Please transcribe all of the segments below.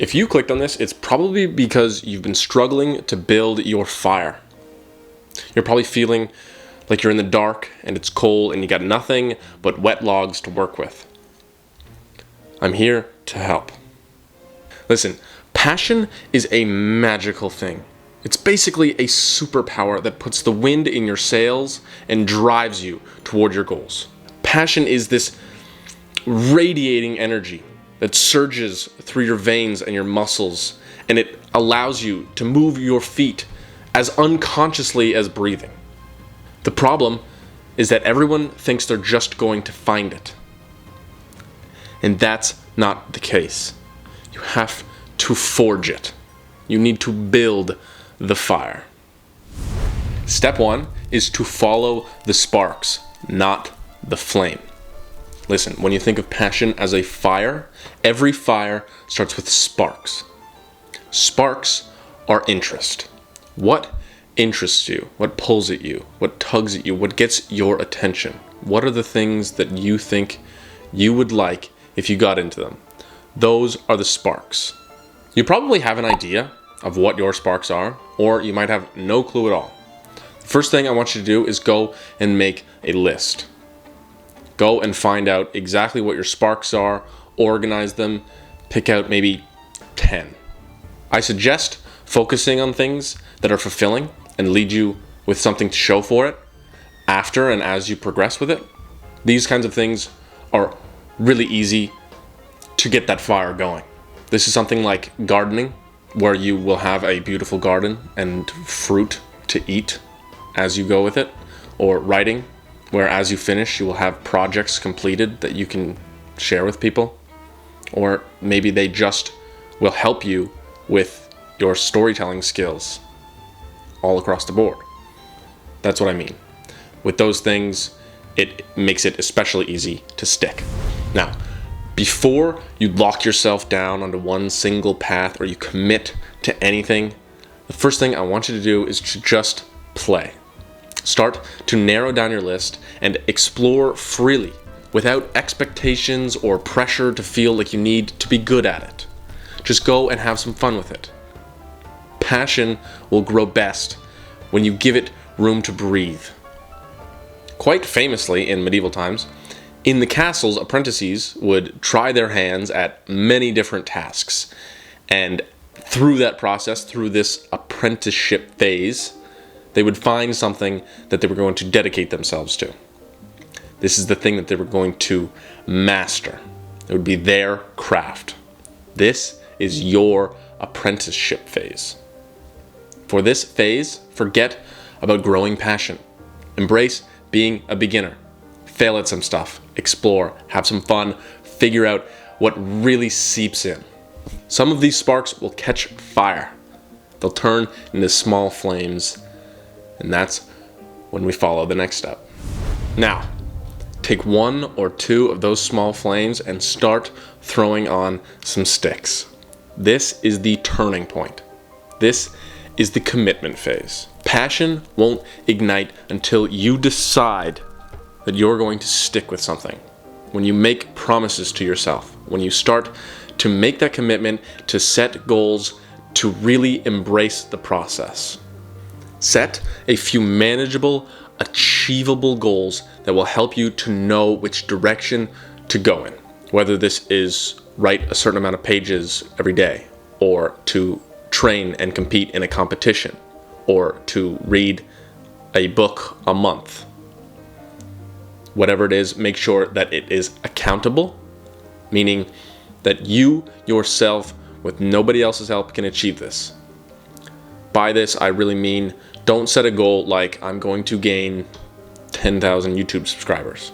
If you clicked on this, it's probably because you've been struggling to build your fire. You're probably feeling like you're in the dark and it's cold and you got nothing but wet logs to work with. I'm here to help. Listen, passion is a magical thing. It's basically a superpower that puts the wind in your sails and drives you toward your goals. Passion is this radiating energy that surges through your veins and your muscles, and it allows you to move your feet as unconsciously as breathing. The problem is that everyone thinks they're just going to find it. And that's not the case. You have to forge it. You need to build the fire. Step 1 is to follow the sparks, not the flame. Listen, when you think of passion as a fire, every fire starts with sparks. Sparks are interest. What interests you? What pulls at you? What tugs at you? What gets your attention? What are the things that you think you would like if you got into them? Those are the sparks. You probably have an idea of what your sparks are, or you might have no clue at all. The first thing I want you to do is go and make a list. Go and find out exactly what your sparks are, organize them, pick out maybe 10. I suggest focusing on things that are fulfilling and lead you with something to show for it after and as you progress with it. These kinds of things are really easy to get that fire going. This is something like gardening, where you will have a beautiful garden and fruit to eat as you go with it, or writing, where as you finish you will have projects completed that you can share with people, or maybe they just will help you with your storytelling skills all across the board. That's what I mean. With those things, it makes it especially easy to stick. Now, before you lock yourself down onto one single path or you commit to anything, the first thing I want you to do is to just play. Start to narrow down your list and explore freely without expectations or pressure to feel like you need to be good at it. Just go and have some fun with it. Passion will grow best when you give it room to breathe. Quite famously in medieval times, in the castles, apprentices would try their hands at many different tasks. And through that process, through this apprenticeship phase, they would find something that they were going to dedicate themselves to. This is the thing that they were going to master. It would be their craft. This is your apprenticeship phase. For this phase, forget about growing passion. Embrace being a beginner. Fail at some stuff, explore, have some fun, figure out what really seeps in. Some of these sparks will catch fire. They'll turn into small flames, and that's when we follow the next step. Now, take 1 or 2 of those small flames and start throwing on some sticks. This is the turning point. This is the commitment phase. Passion won't ignite until you decide that you're going to stick with something. When you make promises to yourself, when you start to make that commitment to set goals, to really embrace the process. Set a few manageable, achievable goals that will help you to know which direction to go in. Whether this is write a certain amount of pages every day, or to train and compete in a competition, or to read a book a month. Whatever it is, make sure that it is accountable, meaning that you yourself, with nobody else's help, can achieve this. By this, I really mean, don't set a goal like I'm going to gain 10,000 YouTube subscribers,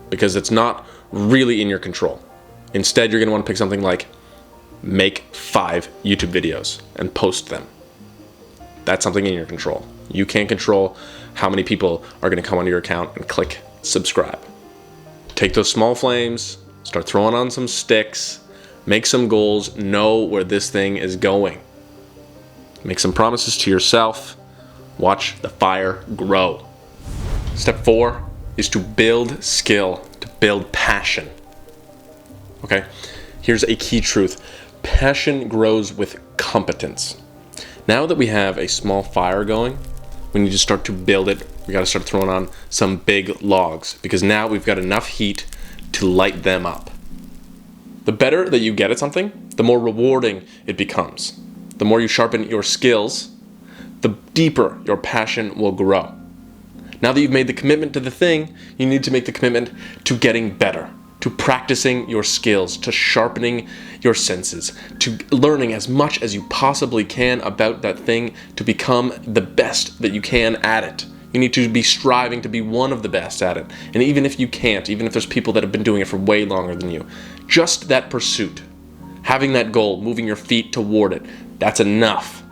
because it's not really in your control. Instead, you're going to want to pick something like make 5 YouTube videos and post them. That's something in your control. You can't control how many people are going to come onto your account and click subscribe. Take those small flames, start throwing on some sticks, make some goals, know where this thing is going. Make some promises to yourself, watch the fire grow. Step 4 is to build skill, to build passion. Okay, here's a key truth. Passion grows with competence. Now that we have a small fire going, we need to start to build it. We got to start throwing on some big logs because now we've got enough heat to light them up. The better that you get at something, the more rewarding it becomes. The more you sharpen your skills, the deeper your passion will grow. Now that you've made the commitment to the thing, you need to make the commitment to getting better, to practicing your skills, to sharpening your senses, to learning as much as you possibly can about that thing to become the best that you can at it. You need to be striving to be one of the best at it. And even if you can't, even if there's people that have been doing it for way longer than you, just that pursuit, having that goal, moving your feet toward it, that's enough.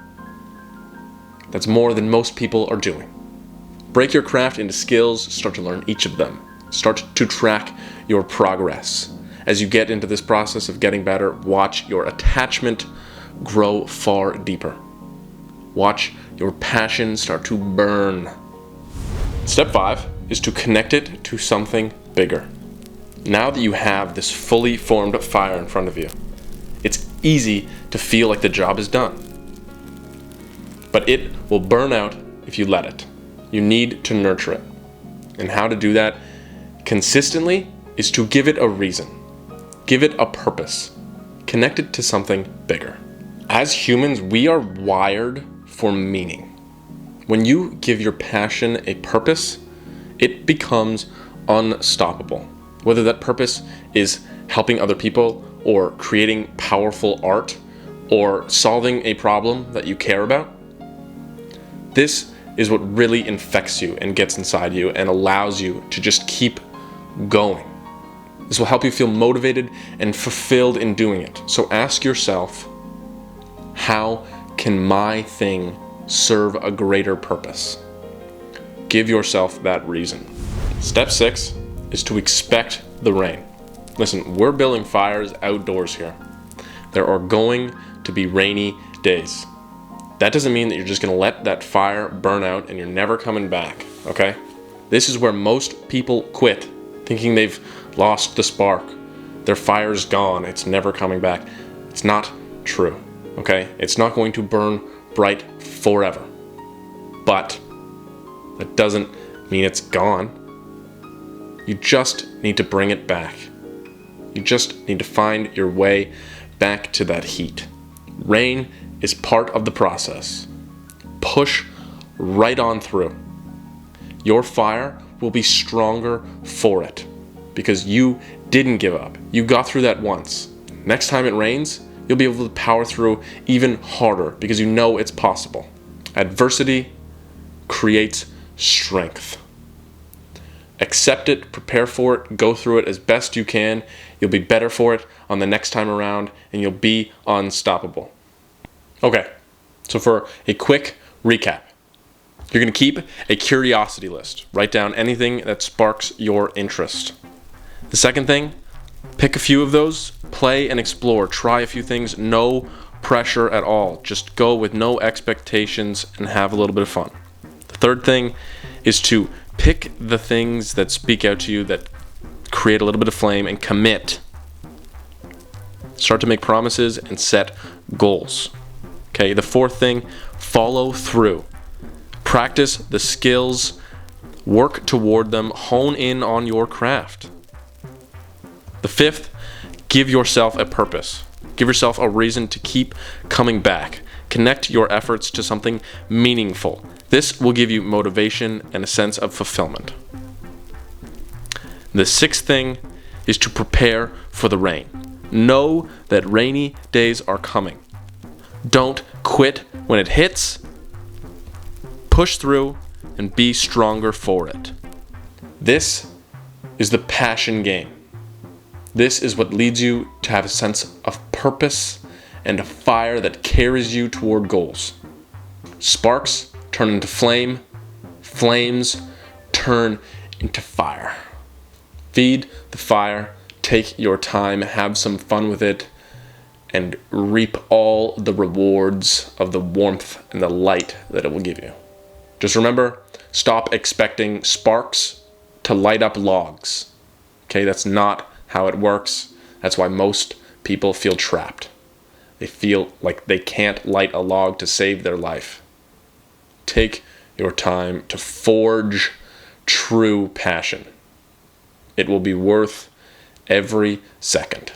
That's more than most people are doing. Break your craft into skills, start to learn each of them. Start to track your progress. As you get into this process of getting better, watch your attachment grow far deeper. Watch your passion start to burn. Step 5 is to connect it to something bigger. Now that you have this fully formed fire in front of you, it's easy to feel like the job is done. But it will burn out if you let it. You need to nurture it. And how to do that consistently is to give it a reason. Give it a purpose. Connect it to something bigger. As humans, we are wired for meaning. When you give your passion a purpose, it becomes unstoppable. Whether that purpose is helping other people or creating powerful art or solving a problem that you care about, this is what really infects you and gets inside you and allows you to just keep going. This will help you feel motivated and fulfilled in doing it. So ask yourself, how can my thing serve a greater purpose? Give yourself that reason. Step 6 is to expect the rain. Listen, we're building fires outdoors here. There are going to be rainy days. That doesn't mean that you're just going to let that fire burn out and you're never coming back, okay? This is where most people quit, thinking they've lost the spark. Their fire's gone, it's never coming back. It's not true, okay? It's not going to burn bright forever. But that doesn't mean it's gone. You just need to bring it back. You just need to find your way back to that heat. Rain is part of the process. Push right on through. Your fire will be stronger for it because you didn't give up. You got through that once. Next time it rains, you'll be able to power through even harder because you know it's possible. Adversity creates strength. Accept it, prepare for it, go through it as best you can. You'll be better for it on the next time around, and you'll be unstoppable. Okay, so for a quick recap, you're going to keep a curiosity list. Write down anything that sparks your interest. The second thing, pick a few of those, play and explore. Try a few things, no pressure at all. Just go with no expectations and have a little bit of fun. The third thing is to pick the things that speak out to you, that create a little bit of flame, and commit. Start to make promises and set goals. Okay, the fourth thing, follow through. Practice the skills, work toward them, hone in on your craft. The fifth, give yourself a purpose. Give yourself a reason to keep coming back. Connect your efforts to something meaningful. This will give you motivation and a sense of fulfillment. The sixth thing is to prepare for the rain. Know that rainy days are coming. Don't quit when it hits. Push through and be stronger for it. This is the passion game. This is what leads you to have a sense of purpose and a fire that carries you toward goals. Sparks turn into flame. Flames turn into fire. Feed the fire. Take your time. Have some fun with it. And reap all the rewards of the warmth and the light that it will give you. Just remember, stop expecting sparks to light up logs. Okay, that's not how it works. That's why most people feel trapped. They feel like they can't light a log to save their life. Take your time to forge true passion. It will be worth every second.